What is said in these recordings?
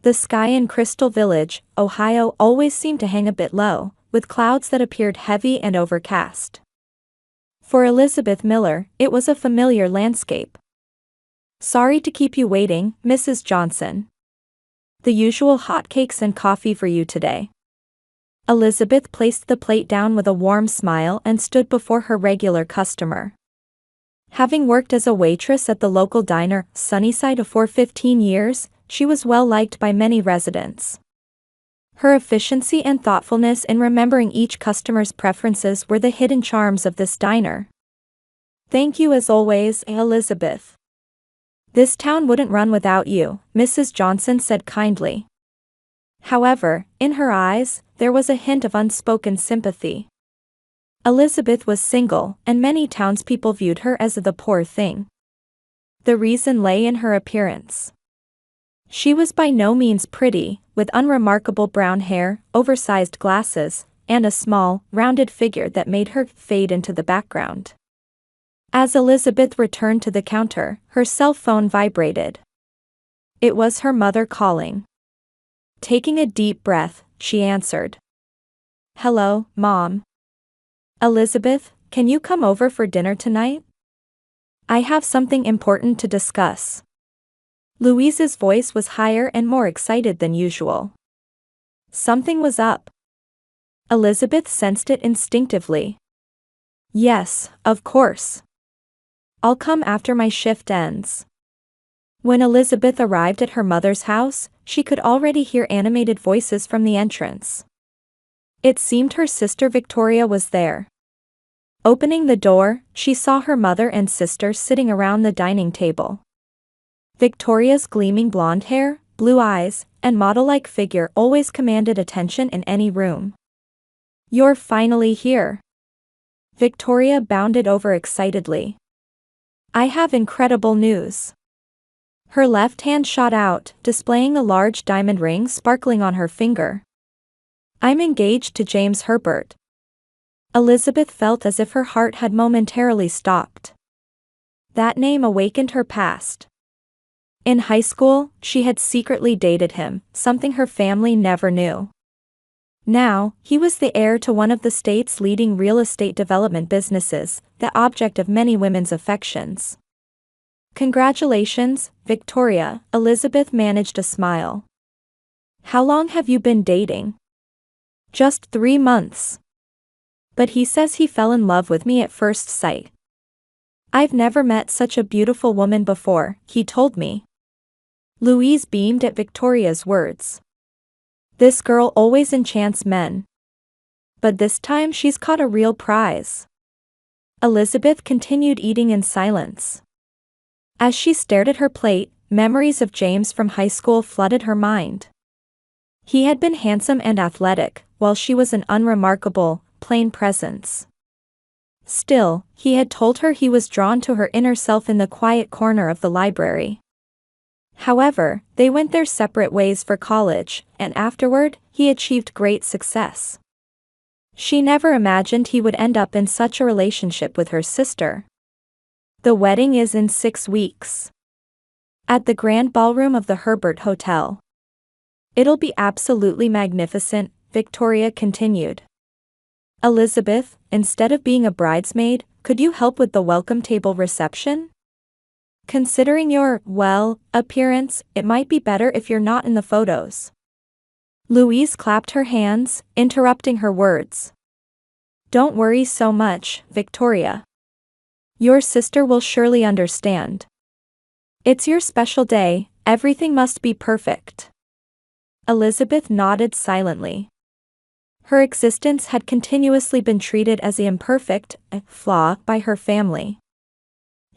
The sky in Crystal Village, Ohio always seemed to hang a bit low, with clouds that appeared heavy and overcast. For Elizabeth Miller, it was a familiar landscape. "Sorry to keep you waiting, Mrs. Johnson. The usual hotcakes and coffee for you today." Elizabeth placed the plate down with a warm smile and stood before her regular customer. Having worked as a waitress at the local diner, Sunnyside, for 15 years, she was well liked by many residents. Her efficiency and thoughtfulness in remembering each customer's preferences were the hidden charms of this diner. "Thank you as always, Elizabeth. This town wouldn't run without you," Mrs. Johnson said kindly. However, in her eyes, there was a hint of unspoken sympathy. Elizabeth was single, and many townspeople viewed her as the poor thing. The reason lay in her appearance. She was by no means pretty, with unremarkable brown hair, oversized glasses, and a small, rounded figure that made her fade into the background. As Elizabeth returned to the counter, her cell phone vibrated. It was her mother calling. Taking a deep breath, she answered. "Hello, Mom. Elizabeth, can you come over for dinner tonight? I have something important to discuss." Louise's voice was higher and more excited than usual. Something was up. Elizabeth sensed it instinctively. "Yes, of course. I'll come after my shift ends." When Elizabeth arrived at her mother's house, she could already hear animated voices from the entrance. It seemed her sister Victoria was there. Opening the door, she saw her mother and sister sitting around the dining table. Victoria's gleaming blonde hair, blue eyes, and model-like figure always commanded attention in any room. "You're finally here." Victoria bounded over excitedly. "I have incredible news." Her left hand shot out, displaying a large diamond ring sparkling on her finger. "I'm engaged to James Herbert." Elizabeth felt as if her heart had momentarily stopped. That name awakened her past. In high school, she had secretly dated him, something her family never knew. Now, he was the heir to one of the state's leading real estate development businesses, the object of many women's affections. "Congratulations, Victoria," Elizabeth managed a smile. "How long have you been dating?" "Just 3 months. But he says he fell in love with me at first sight. I've never met such a beautiful woman before," he told me. Louise beamed at Victoria's words. "This girl always enchants men. But this time she's caught a real prize." Elizabeth continued eating in silence. As she stared at her plate, memories of James from high school flooded her mind. He had been handsome and athletic, while she was an unremarkable, plain presence. Still, he had told her he was drawn to her inner self in the quiet corner of the library. However, they went their separate ways for college, and afterward, he achieved great success. She never imagined he would end up in such a relationship with her sister. The wedding is in 6 weeks. At the grand ballroom of the Herbert Hotel. "It'll be absolutely magnificent," Victoria continued. "Elizabeth, instead of being a bridesmaid, could you help with the welcome table reception? Considering your, well, appearance, it might be better if you're not in the photos." Louise clapped her hands, interrupting her words. "Don't worry so much, Victoria. Your sister will surely understand. It's your special day, everything must be perfect." Elizabeth nodded silently. Her existence had continuously been treated as the imperfect, a flaw, by her family.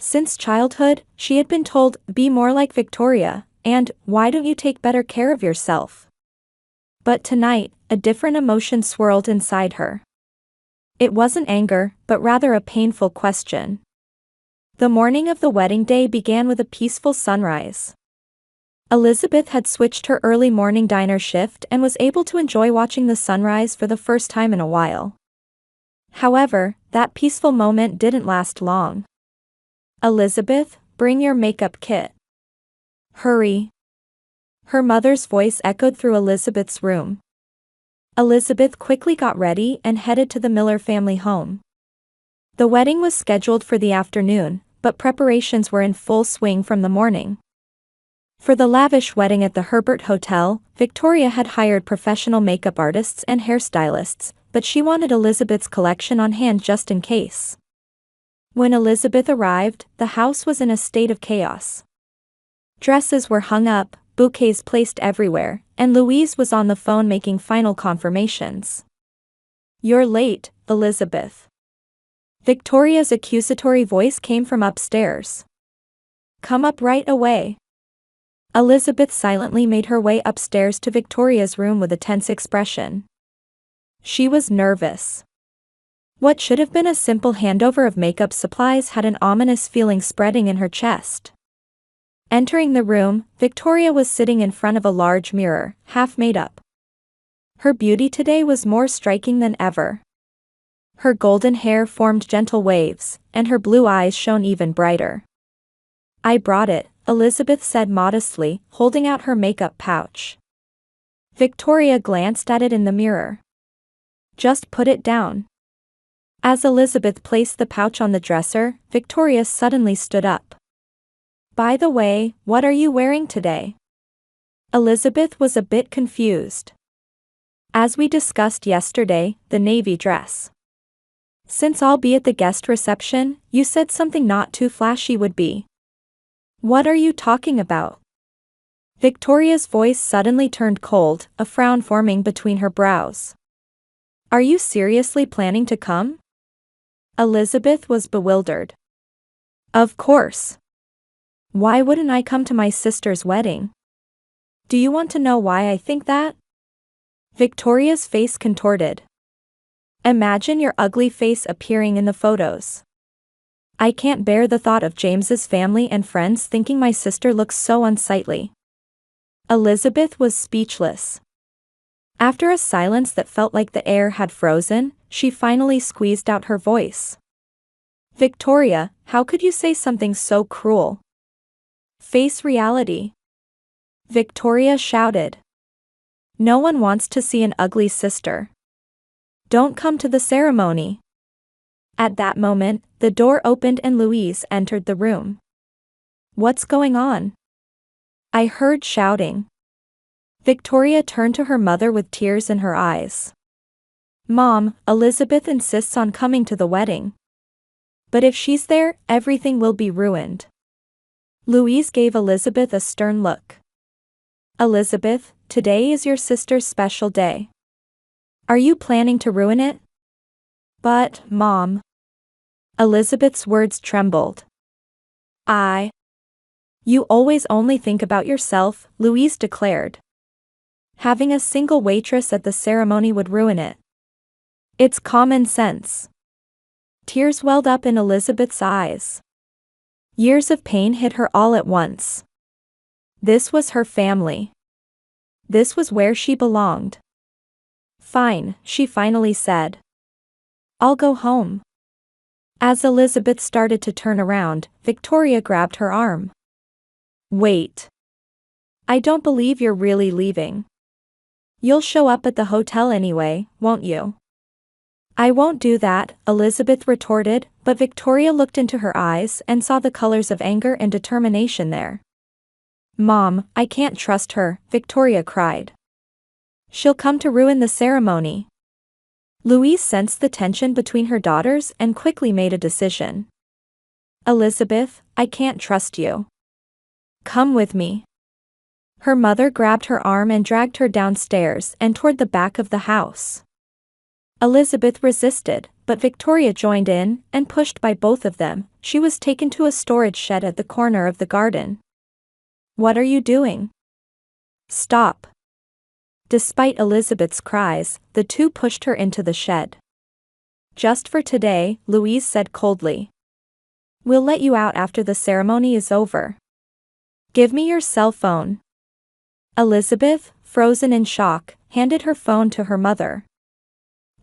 Since childhood, she had been told, "Be more like Victoria," and "Why don't you take better care of yourself?" But tonight, a different emotion swirled inside her. It wasn't anger, but rather a painful question. The morning of the wedding day began with a peaceful sunrise. Elizabeth had switched her early morning diner shift and was able to enjoy watching the sunrise for the first time in a while. However, that peaceful moment didn't last long. "Elizabeth, bring your makeup kit. Hurry." Her mother's voice echoed through Elizabeth's room. Elizabeth quickly got ready and headed to the Miller family home. The wedding was scheduled for the afternoon, but preparations were in full swing from the morning. For the lavish wedding at the Herbert Hotel, Victoria had hired professional makeup artists and hairstylists, but she wanted Elizabeth's collection on hand just in case. When Elizabeth arrived, the house was in a state of chaos. Dresses were hung up, bouquets placed everywhere, and Louise was on the phone making final confirmations. "You're late, Elizabeth." Victoria's accusatory voice came from upstairs. "Come up right away." Elizabeth silently made her way upstairs to Victoria's room with a tense expression. She was nervous. What should have been a simple handover of makeup supplies had an ominous feeling spreading in her chest. Entering the room, Victoria was sitting in front of a large mirror, half made up. Her beauty today was more striking than ever. Her golden hair formed gentle waves, and her blue eyes shone even brighter. "I brought it," Elizabeth said modestly, holding out her makeup pouch. Victoria glanced at it in the mirror. "Just put it down." As Elizabeth placed the pouch on the dresser, Victoria suddenly stood up. "By the way, what are you wearing today?" Elizabeth was a bit confused. "As we discussed yesterday, the navy dress. Since I'll be at the guest reception, you said something not too flashy would be." "What are you talking about?" Victoria's voice suddenly turned cold, a frown forming between her brows. "Are you seriously planning to come?" Elizabeth was bewildered. "Of course. Why wouldn't I come to my sister's wedding?" "Do you want to know why I think that?" Victoria's face contorted. "Imagine your ugly face appearing in the photos. I can't bear the thought of James's family and friends thinking my sister looks so unsightly." Elizabeth was speechless. After a silence that felt like the air had frozen, she finally squeezed out her voice. "Victoria, how could you say something so cruel? Face reality." Victoria shouted. "No one wants to see an ugly sister. Don't come to the ceremony." At that moment, the door opened and Louise entered the room. "What's going on?" I heard shouting. Victoria turned to her mother with tears in her eyes. "Mom, Elizabeth insists on coming to the wedding. But if she's there, everything will be ruined." Louise gave Elizabeth a stern look. "Elizabeth, today is your sister's special day. Are you planning to ruin it?" "But, Mom." Elizabeth's words trembled. You always only think about yourself," Louise declared. "Having a single waitress at the ceremony would ruin it. It's common sense." Tears welled up in Elizabeth's eyes. Years of pain hit her all at once. This was her family. This was where she belonged. "Fine," she finally said. "I'll go home." As Elizabeth started to turn around, Victoria grabbed her arm. "Wait. I don't believe you're really leaving. You'll show up at the hotel anyway, won't you?" "I won't do that," Elizabeth retorted, but Victoria looked into her eyes and saw the colors of anger and determination there. "Mom, I can't trust her," Victoria cried. "She'll come to ruin the ceremony." Louise sensed the tension between her daughters and quickly made a decision. "Elizabeth, I can't trust you. Come with me." Her mother grabbed her arm and dragged her downstairs and toward the back of the house. Elizabeth resisted, but Victoria joined in, and pushed by both of them, she was taken to a storage shed at the corner of the garden. "What are you doing? Stop." Despite Elizabeth's cries, the two pushed her into the shed. "Just for today," Louise said coldly. "We'll let you out after the ceremony is over. Give me your cell phone." Elizabeth, frozen in shock, handed her phone to her mother.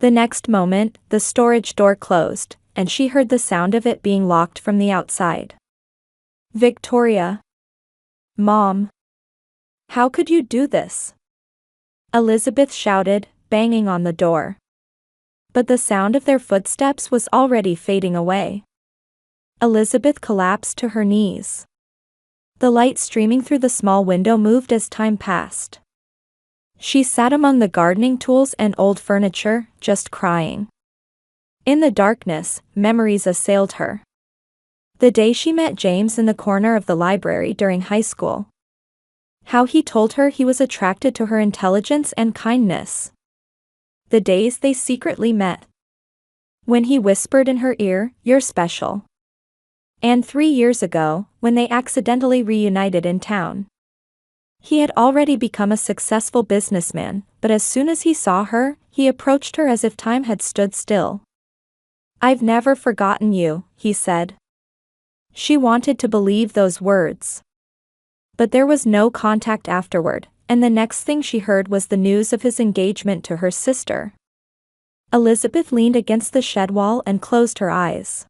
The next moment, the storage door closed, and she heard the sound of it being locked from the outside. "Victoria." "Mom." How could you do this? Elizabeth shouted, banging on the door. But the sound of their footsteps was already fading away. Elizabeth collapsed to her knees. The light streaming through the small window moved as time passed. She sat among the gardening tools and old furniture, just crying. In the darkness, memories assailed her. The day she met James in the corner of the library during high school. How he told her he was attracted to her intelligence and kindness. The days they secretly met. When he whispered in her ear, "You're special." And 3 years ago, when they accidentally reunited in town. He had already become a successful businessman, but as soon as he saw her, he approached her as if time had stood still. "I've never forgotten you," he said. She wanted to believe those words. But there was no contact afterward, and the next thing she heard was the news of his engagement to her sister. Elizabeth leaned against the shed wall and closed her eyes.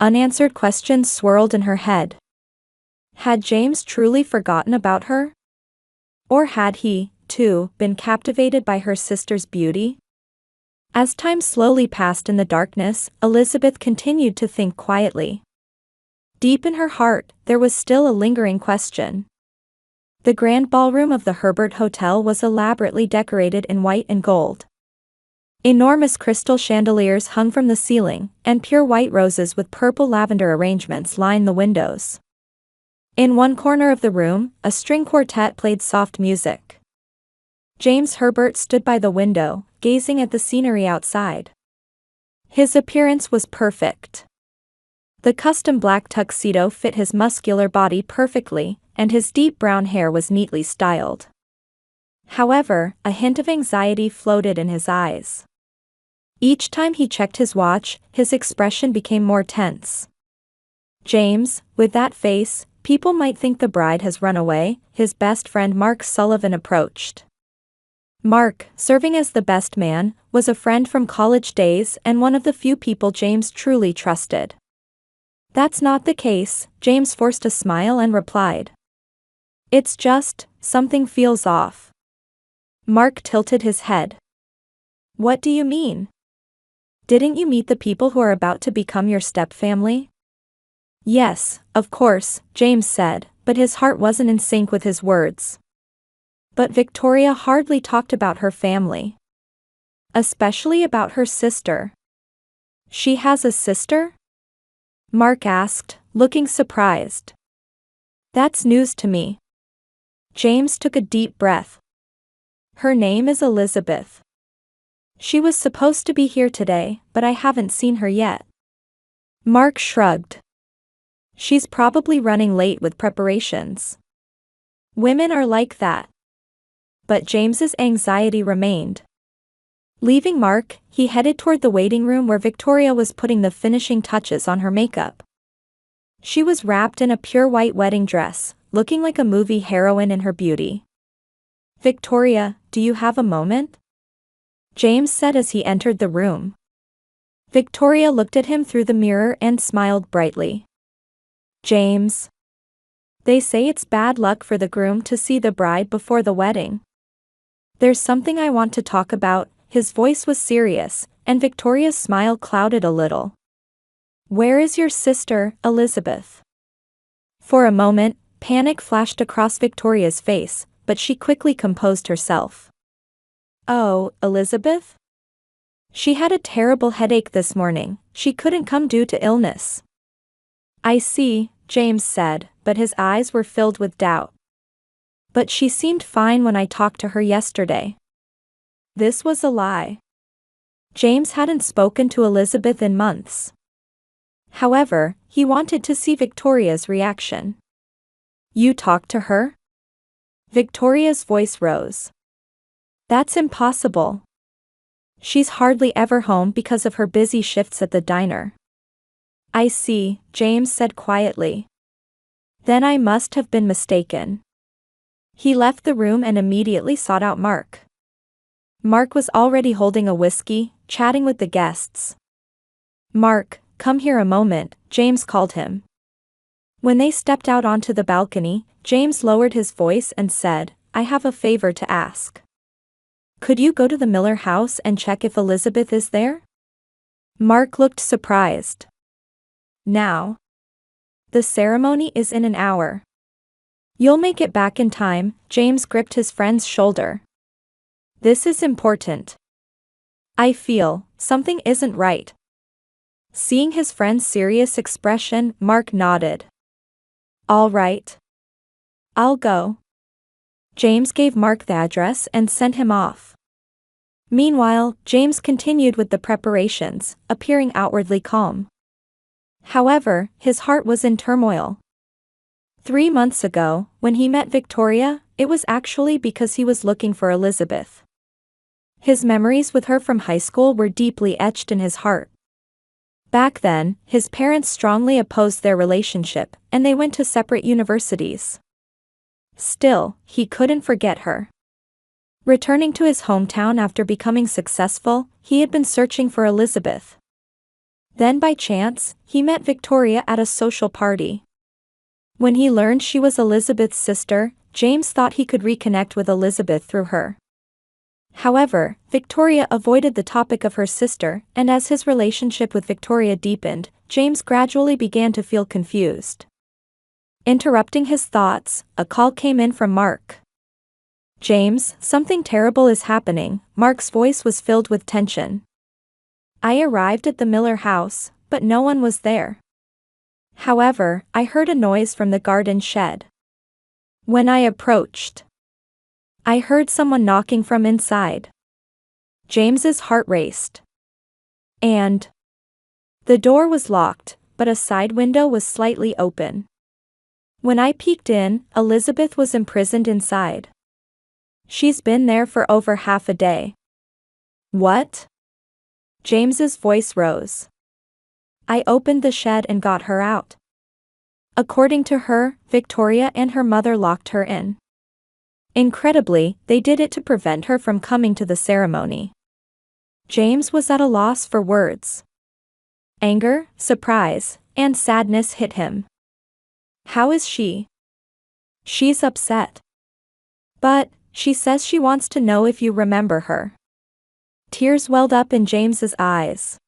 Unanswered questions swirled in her head. Had James truly forgotten about her? Or had he, too, been captivated by her sister's beauty? As time slowly passed in the darkness, Elizabeth continued to think quietly. Deep in her heart, there was still a lingering question. The grand ballroom of the Herbert Hotel was elaborately decorated in white and gold. Enormous crystal chandeliers hung from the ceiling, and pure white roses with purple lavender arrangements lined the windows. In one corner of the room, a string quartet played soft music. James Herbert stood by the window, gazing at the scenery outside. His appearance was perfect. The custom black tuxedo fit his muscular body perfectly, and his deep brown hair was neatly styled. However, a hint of anxiety floated in his eyes. Each time he checked his watch, his expression became more tense. James, with that face, people might think the bride has run away. His best friend Mark Sullivan approached. Mark, serving as the best man, was a friend from college days and one of the few people James truly trusted. "That's not the case," James forced a smile and replied. "It's just, something feels off." Mark tilted his head. "What do you mean? Didn't you meet the people who are about to become your stepfamily?" "Yes, of course," James said, but his heart wasn't in sync with his words. But Victoria hardly talked about her family. Especially about her sister. "She has a sister?" Mark asked, looking surprised. "That's news to me." James took a deep breath. "Her name is Elizabeth. She was supposed to be here today, but I haven't seen her yet." Mark shrugged. "She's probably running late with preparations. Women are like that." But James's anxiety remained. Leaving Mark, he headed toward the waiting room where Victoria was putting the finishing touches on her makeup. She was wrapped in a pure white wedding dress, looking like a movie heroine in her beauty. "Victoria, do you have a moment?" James said as he entered the room. Victoria looked at him through the mirror and smiled brightly. "James. They say it's bad luck for the groom to see the bride before the wedding. There's something I want to talk about." His voice was serious, and Victoria's smile clouded a little. "Where is your sister, Elizabeth?" For a moment, panic flashed across Victoria's face, but she quickly composed herself. "Oh, Elizabeth? She had a terrible headache this morning. She couldn't come due to illness." "I see," James said, but his eyes were filled with doubt. "But she seemed fine when I talked to her yesterday." This was a lie. James hadn't spoken to Elizabeth in months. However, he wanted to see Victoria's reaction. "You talked to her?" Victoria's voice rose. "That's impossible. She's hardly ever home because of her busy shifts at the diner." "I see," James said quietly. "Then I must have been mistaken." He left the room and immediately sought out Mark. Mark was already holding a whiskey, chatting with the guests. "Mark, come here a moment," James called him. When they stepped out onto the balcony, James lowered his voice and said, "I have a favor to ask. Could you go to the Miller house and check if Elizabeth is there?" Mark looked surprised. "Now? The ceremony is in an hour. You'll make it back in time." James gripped his friend's shoulder. "This is important. I feel something isn't right." Seeing his friend's serious expression, Mark nodded. "All right. I'll go." James gave Mark the address and sent him off. Meanwhile, James continued with the preparations, appearing outwardly calm. However, his heart was in turmoil. 3 months ago, when he met Victoria, it was actually because he was looking for Elizabeth. His memories with her from high school were deeply etched in his heart. Back then, his parents strongly opposed their relationship, and they went to separate universities. Still, he couldn't forget her. Returning to his hometown after becoming successful, he had been searching for Elizabeth. Then by chance, he met Victoria at a social party. When he learned she was Elizabeth's sister, James thought he could reconnect with Elizabeth through her. However, Victoria avoided the topic of her sister, and as his relationship with Victoria deepened, James gradually began to feel confused. Interrupting his thoughts, a call came in from Mark. "James, something terrible is happening." Mark's voice was filled with tension. "I arrived at the Miller house, but no one was there. However, I heard a noise from the garden shed. When I approached, I heard someone knocking from inside." James's heart raced. And the door was locked, but a side window was slightly open. "When I peeked in, Elizabeth was imprisoned inside. She's been there for over half a day." "What?" James's voice rose. "I opened the shed and got her out." According to her, Victoria and her mother locked her in. Incredibly, they did it to prevent her from coming to the ceremony. James was at a loss for words. Anger, surprise, and sadness hit him. "How is she?" "She's upset. But she says she wants to know if you remember her." Tears welled up in James's eyes.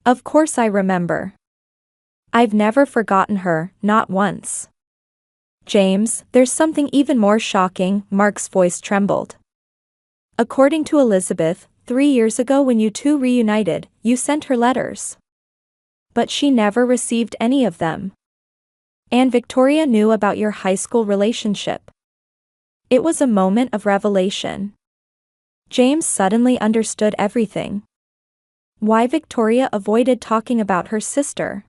"Of course I remember. I've never forgotten her, not once." "James, there's something even more shocking." Mark's voice trembled. "According to Elizabeth, 3 years ago when you two reunited, you sent her letters. But she never received any of them. And Victoria knew about your high school relationship." It was a moment of revelation. James suddenly understood everything. Why Victoria avoided talking about her sister.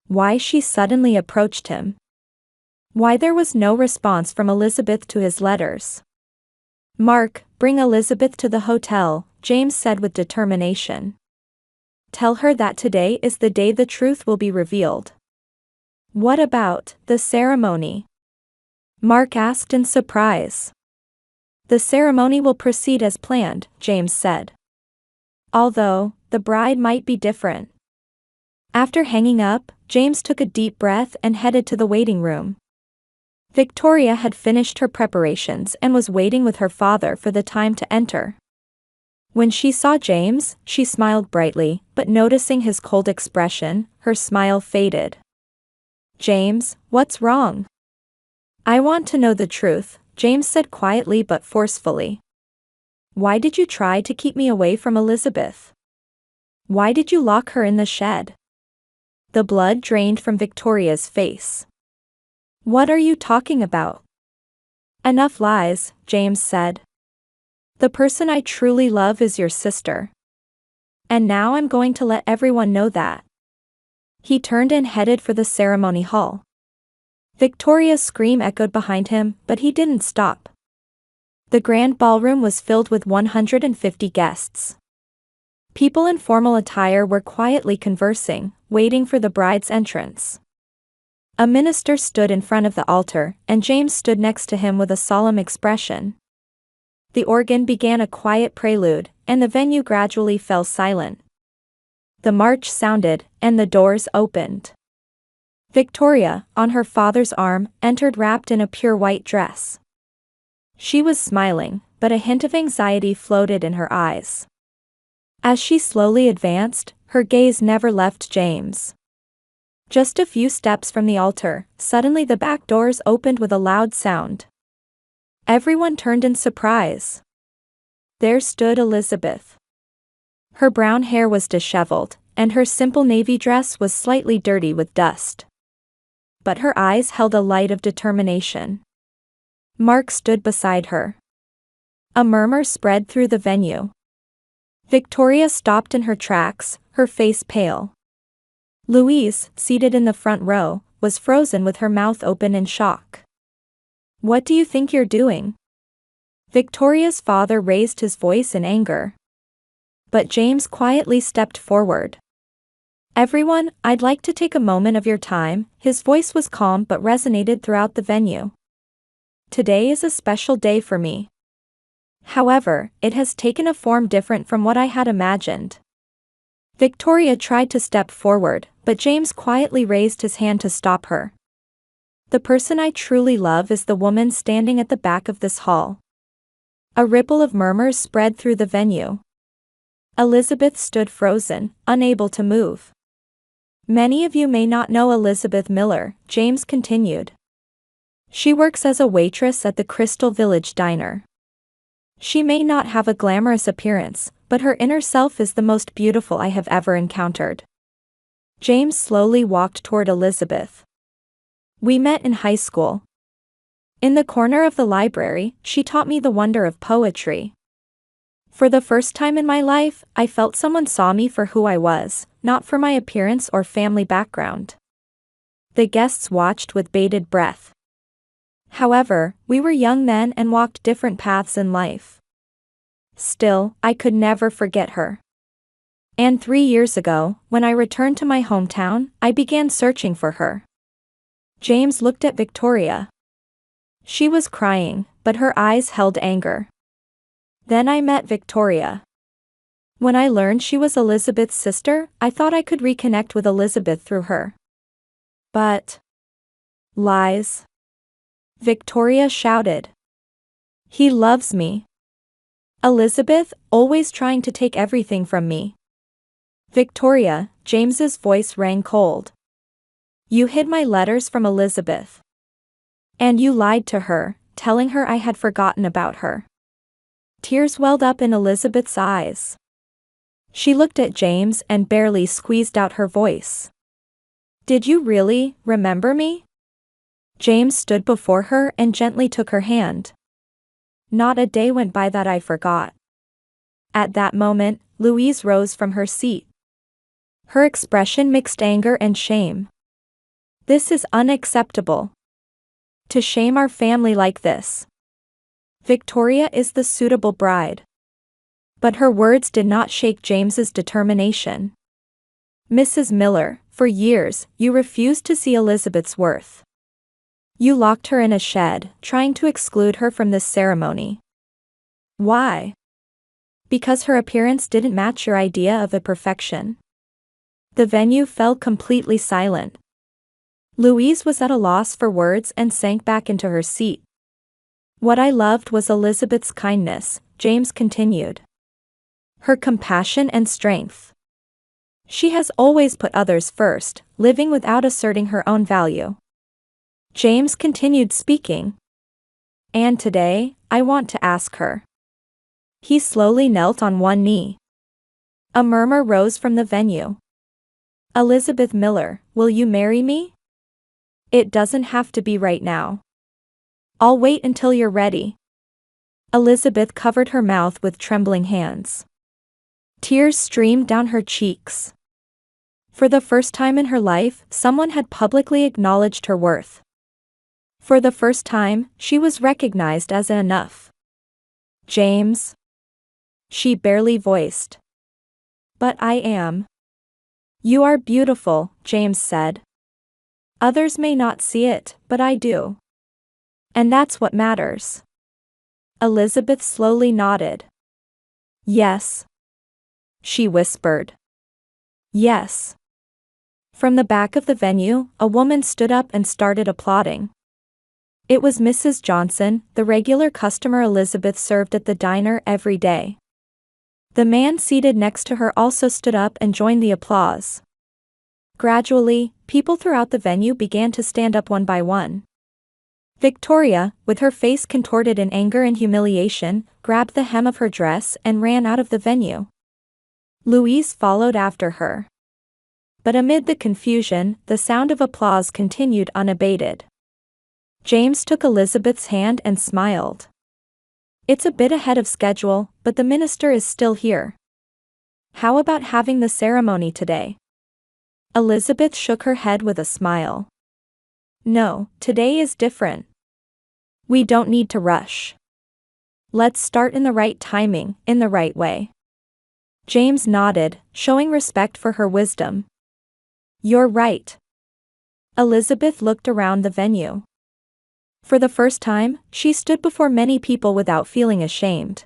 Why she suddenly approached him. Why there was no response from Elizabeth to his letters. "Mark, bring Elizabeth to the hotel," James said with determination. "Tell her that today is the day the truth will be revealed." "What about the ceremony?" Mark asked in surprise. "The ceremony will proceed as planned," James said. "Although, the bride might be different." After hanging up, James took a deep breath and headed to the waiting room. Victoria had finished her preparations and was waiting with her father for the time to enter. When she saw James, she smiled brightly, but noticing his cold expression, her smile faded. "James, what's wrong?" "I want to know the truth," James said quietly but forcefully. "Why did you try to keep me away from Elizabeth? Why did you lock her in the shed?" The blood drained from Victoria's face. "What are you talking about?" "Enough lies," James said. "The person I truly love is your sister. And now I'm going to let everyone know that." He turned and headed for the ceremony hall. Victoria's scream echoed behind him, but he didn't stop. The grand ballroom was filled with 150 guests. People in formal attire were quietly conversing, waiting for the bride's entrance. A minister stood in front of the altar, and James stood next to him with a solemn expression. The organ began a quiet prelude, and the venue gradually fell silent. The march sounded, and the doors opened. Victoria, on her father's arm, entered wrapped in a pure white dress. She was smiling, but a hint of anxiety floated in her eyes. As she slowly advanced, her gaze never left James. Just a few steps from the altar, suddenly the back doors opened with a loud sound. Everyone turned in surprise. There stood Elizabeth. Her brown hair was disheveled, and her simple navy dress was slightly dirty with dust. But her eyes held a light of determination. Mark stood beside her. A murmur spread through the venue. Victoria stopped in her tracks, her face pale. Louise, seated in the front row, was frozen with her mouth open in shock. "What do you think you're doing?" Victoria's father raised his voice in anger. But James quietly stepped forward. "Everyone, I'd like to take a moment of your time." His voice was calm but resonated throughout the venue. "Today is a special day for me. However, it has taken a form different from what I had imagined." Victoria tried to step forward, but James quietly raised his hand to stop her. "The person I truly love is the woman standing at the back of this hall." A ripple of murmurs spread through the venue. Elizabeth stood frozen, unable to move. "Many of you may not know Elizabeth Miller," James continued. "She works as a waitress at the Crystal Village Diner. She may not have a glamorous appearance, but her inner self is the most beautiful I have ever encountered." James slowly walked toward Elizabeth. "We met in high school. In the corner of the library, she taught me the wonder of poetry. For the first time in my life, I felt someone saw me for who I was, not for my appearance or family background." The guests watched with bated breath. However, we were young then and walked different paths in life. Still, I could never forget her. And 3 years ago, when I returned to my hometown, I began searching for her. James looked at Victoria. She was crying, but her eyes held anger. "Then I met Victoria. When I learned she was Elizabeth's sister, I thought I could reconnect with Elizabeth through her. But lies," Victoria shouted. "He loves me. Elizabeth, always trying to take everything from me." "Victoria," James's voice rang cold. "You hid my letters from Elizabeth. And you lied to her, telling her I had forgotten about her." Tears welled up in Elizabeth's eyes. She looked at James and barely squeezed out her voice. "Did you really remember me?" James stood before her and gently took her hand. "Not a day went by that I forgot." At that moment, Louise rose from her seat. Her expression mixed anger and shame. "This is unacceptable. To shame our family like this. Victoria is the suitable bride." But her words did not shake James's determination. "Mrs. Miller, for years, you refused to see Elizabeth's worth. You locked her in a shed, trying to exclude her from this ceremony. Why? Because her appearance didn't match your idea of a perfection." The venue fell completely silent. Louise was at a loss for words and sank back into her seat. "What I loved was Elizabeth's kindness," James continued. "Her compassion and strength. She has always put others first, living without asserting her own value." James continued speaking. "And today, I want to ask her." He slowly knelt on one knee. A murmur rose from the venue. "Elizabeth Miller, will you marry me? It doesn't have to be right now. I'll wait until you're ready." Elizabeth covered her mouth with trembling hands. Tears streamed down her cheeks. For the first time in her life, someone had publicly acknowledged her worth. For the first time, she was recognized as enough. "James," she barely voiced. "But I am." "You are beautiful," James said. "Others may not see it, but I do. And that's what matters." Elizabeth slowly nodded. "Yes," she whispered. "Yes." From the back of the venue, a woman stood up and started applauding. It was Mrs. Johnson, the regular customer Elizabeth served at the diner every day. The man seated next to her also stood up and joined the applause. Gradually, people throughout the venue began to stand up one by one. Victoria, with her face contorted in anger and humiliation, grabbed the hem of her dress and ran out of the venue. Louise followed after her. But amid the confusion, the sound of applause continued unabated. James took Elizabeth's hand and smiled. "It's a bit ahead of schedule, but the minister is still here. How about having the ceremony today?" Elizabeth shook her head with a smile. "No, today is different. We don't need to rush. Let's start in the right timing, in the right way." James nodded, showing respect for her wisdom. "You're right." Elizabeth looked around the venue. For the first time, she stood before many people without feeling ashamed.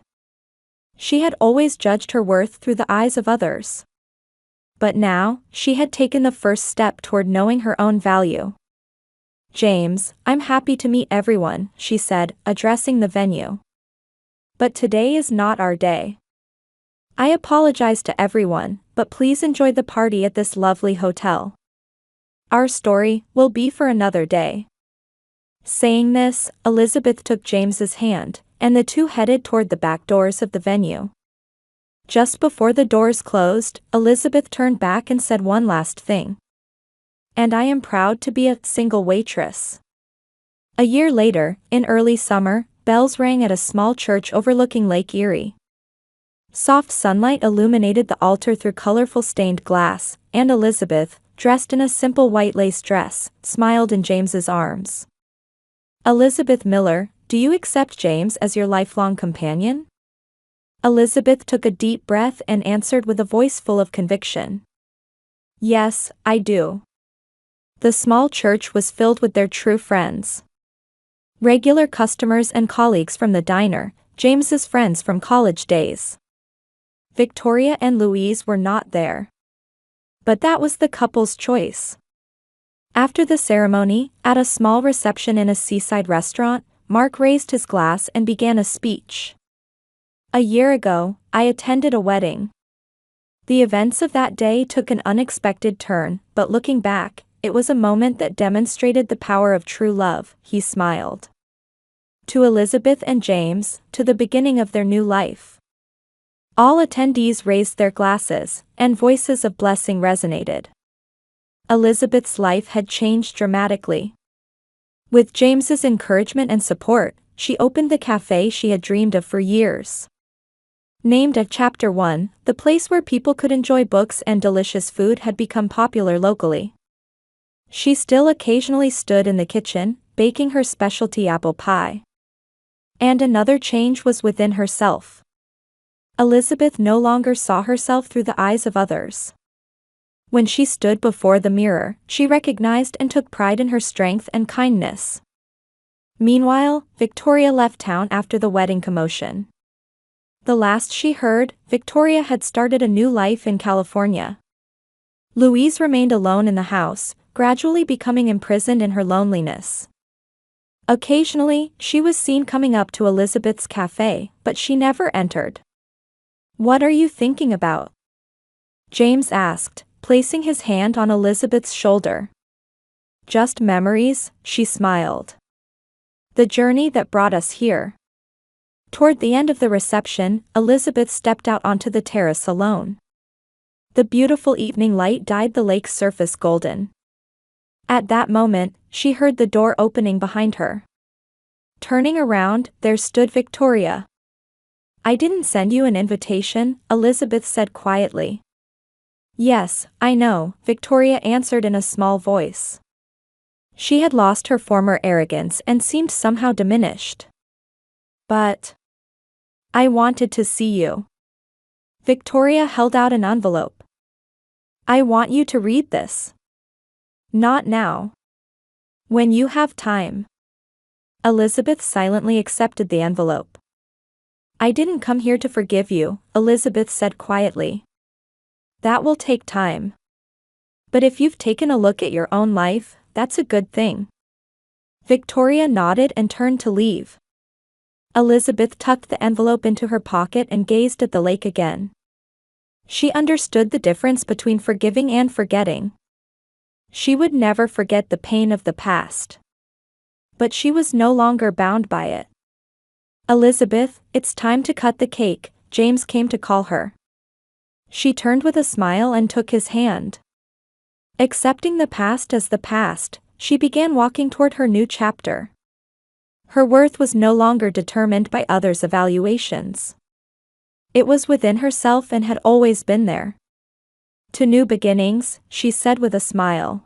She had always judged her worth through the eyes of others. But now, she had taken the first step toward knowing her own value. "James, I'm happy to meet everyone," she said, addressing the venue. "But today is not our day. I apologize to everyone, but please enjoy the party at this lovely hotel. Our story will be for another day." Saying this, Elizabeth took James's hand, and the two headed toward the back doors of the venue. Just before the doors closed, Elizabeth turned back and said one last thing. "And I am proud to be a single waitress." A year later, in early summer, bells rang at a small church overlooking Lake Erie. Soft sunlight illuminated the altar through colorful stained glass, and Elizabeth, dressed in a simple white lace dress, smiled in James's arms. "Elizabeth Miller, do you accept James as your lifelong companion?" Elizabeth took a deep breath and answered with a voice full of conviction. "Yes, I do." The small church was filled with their true friends. Regular customers and colleagues from the diner, James's friends from college days. Victoria and Louise were not there. But that was the couple's choice. After the ceremony, at a small reception in a seaside restaurant, Mark raised his glass and began a speech. "A year ago, I attended a wedding. The events of that day took an unexpected turn, but looking back, it was a moment that demonstrated the power of true love," he smiled. To Elizabeth and James, to the beginning of their new life. All attendees raised their glasses, and voices of blessing resonated. Elizabeth's life had changed dramatically. With James's encouragement and support, she opened the cafe she had dreamed of for years. Named a Chapter 1, the place where people could enjoy books and delicious food had become popular locally. She still occasionally stood in the kitchen, baking her specialty apple pie. And another change was within herself. Elizabeth no longer saw herself through the eyes of others. When she stood before the mirror, she recognized and took pride in her strength and kindness. Meanwhile, Victoria left town after the wedding commotion. The last she heard, Victoria had started a new life in California. Louise remained alone in the house, gradually becoming imprisoned in her loneliness. Occasionally, she was seen coming up to Elizabeth's cafe, but she never entered. "What are you thinking about?" James asked, placing his hand on Elizabeth's shoulder. "Just memories," she smiled. "The journey that brought us here." Toward the end of the reception, Elizabeth stepped out onto the terrace alone. The beautiful evening light dyed the lake's surface golden. At that moment, she heard the door opening behind her. Turning around, there stood Victoria. "I didn't send you an invitation," Elizabeth said quietly. "Yes, I know," Victoria answered in a small voice. She had lost her former arrogance and seemed somehow diminished. "But I wanted to see you." Victoria held out an envelope. "I want you to read this." "Not now. When you have time." Elizabeth silently accepted the envelope. "I didn't come here to forgive you," Elizabeth said quietly. "That will take time. But if you've taken a look at your own life, that's a good thing. Victoria nodded and turned to leave. Elizabeth tucked the envelope into her pocket and gazed at the lake again. She understood the difference between forgiving and forgetting. She would never forget the pain of the past. But she was no longer bound by it. "Elizabeth, it's time to cut the cake," James came to call her. She turned with a smile and took his hand. Accepting the past as the past, she began walking toward her new chapter. Her worth was no longer determined by others' evaluations. It was within herself and had always been there. "To new beginnings," she said with a smile.